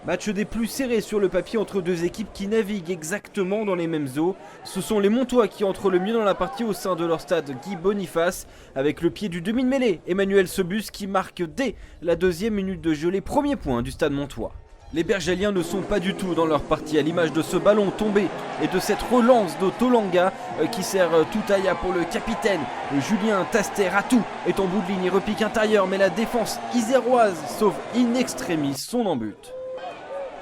Match des plus serrés sur le papier entre deux équipes qui naviguent exactement dans les mêmes eaux. Ce sont les Montois qui entrent le mieux dans la partie au sein de leur stade Guy Boniface, avec le pied du demi de mêlée Emmanuel Sobus qui marque dès la deuxième minute de jeu les premiers points du stade montois. Les Bergeliens ne sont pas du tout dans leur partie, à l'image de ce ballon tombé et de cette relance de Tolanga qui sert tout aïa pour le capitaine. Julien Taster-Ratou est en bout de ligne et repique intérieur, mais la défense iséroise sauve in extremis son embut.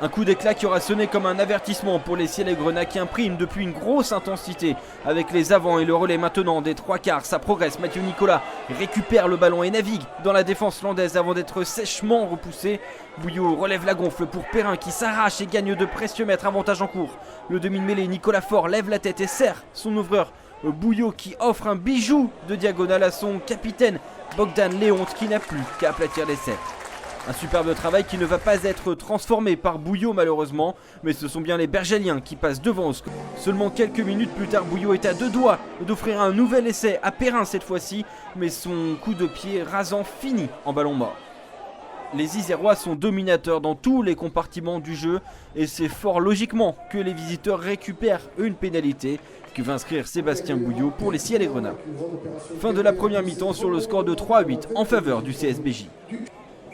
Un coup d'éclat qui aura sonné comme un avertissement pour les Ciel et Grenat qui impriment depuis une grosse intensité avec les avants et le relais maintenant des trois quarts. Ça progresse, Mathieu Nicolas récupère le ballon et navigue dans la défense landaise avant d'être sèchement repoussé. Bouillot relève la gonfle pour Perrin qui s'arrache et gagne de précieux mètres, avantage en cours. Le demi de mêlée Nicolas Faure lève la tête et serre son ouvreur Bouillot qui offre un bijou de diagonale à son capitaine Bogdan Léonte qui n'a plus qu'à aplatir l'essai. Un superbe travail qui ne va pas être transformé par Bouillot malheureusement, mais ce sont bien les Bergeliens qui passent devant au score. Seulement quelques minutes plus tard, Bouillot est à deux doigts d'offrir un nouvel essai à Perrin cette fois-ci, mais son coup de pied rasant finit en ballon mort. Les Isérois sont dominateurs dans tous les compartiments du jeu et c'est fort logiquement que les visiteurs récupèrent une pénalité que va inscrire Sébastien Bouillot pour les Ciel et Grenat. Fin de la première mi-temps sur le score de 3-8 en faveur du CSBJ.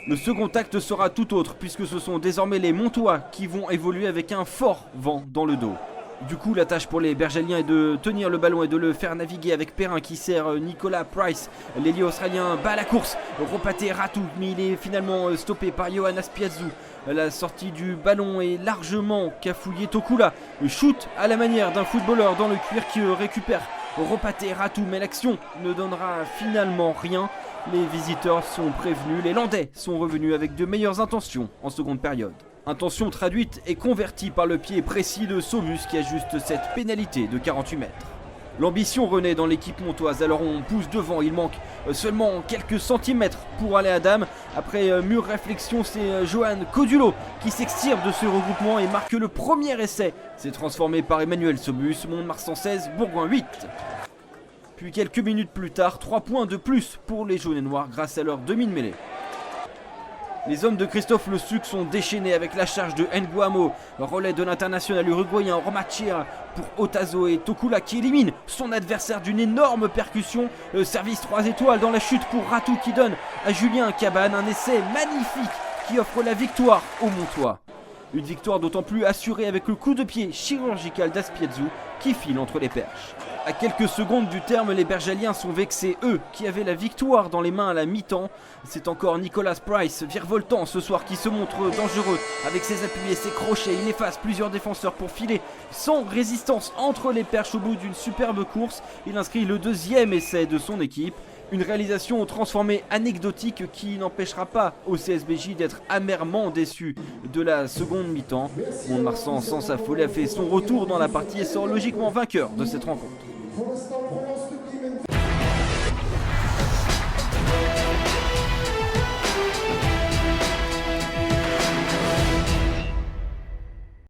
Le second acte sera tout autre puisque ce sont désormais les Montois qui vont évoluer avec un fort vent dans le dos. Du coup, la tâche pour les Bergeliens est de tenir le ballon et de le faire naviguer avec Perrin qui sert Nicolas Price. L'ailier australien bat la course, repaté Ratou, mais il est finalement stoppé par Johannes Piazzu. La sortie du ballon est largement cafouillée. Tokula shoot à la manière d'un footballeur dans le cuir qui récupère repaté Ratou, mais l'action ne donnera finalement rien. Les visiteurs sont prévenus, les Landais sont revenus avec de meilleures intentions en seconde période. Intention traduite et convertie par le pied précis de Sobus qui ajuste cette pénalité de 48 mètres. L'ambition renaît dans l'équipe montoise, alors on pousse devant, il manque seulement quelques centimètres pour aller à dame. Après mûre réflexion, c'est Johan Codulo qui s'extirpe de ce regroupement et marque le premier essai. C'est transformé par Emmanuel Sobus, Mont-de-Marsan 16, Bourgoin 8. Puis quelques minutes plus tard, 3 points de plus pour les jaunes et noirs grâce à leur demi de mêlée. Les hommes de Christophe Le Suc sont déchaînés avec la charge de Nguamo, relais de l'international uruguayen Romachia pour Otazo et Tokula qui élimine son adversaire d'une énorme percussion. Service 3 étoiles dans la chute pour Ratou qui donne à Julien Cabane un essai magnifique qui offre la victoire aux Montois. Une victoire d'autant plus assurée avec le coup de pied chirurgical d'Aspiezzu qui file entre les perches. À quelques secondes du terme, les Bergeliens sont vexés, eux qui avaient la victoire dans les mains à la mi-temps. C'est encore Nicolas Price, virevoltant ce soir, qui se montre dangereux avec ses appuis et ses crochets. Il efface plusieurs défenseurs pour filer sans résistance entre les perches au bout d'une superbe course. Il inscrit le deuxième essai de son équipe. Une réalisation transformée anecdotique qui n'empêchera pas au CSBJ d'être amèrement déçu de la seconde mi-temps. Mont-de-Marsan, sans s'affoler, a fait son retour dans la partie et sort logiquement vainqueur de cette rencontre.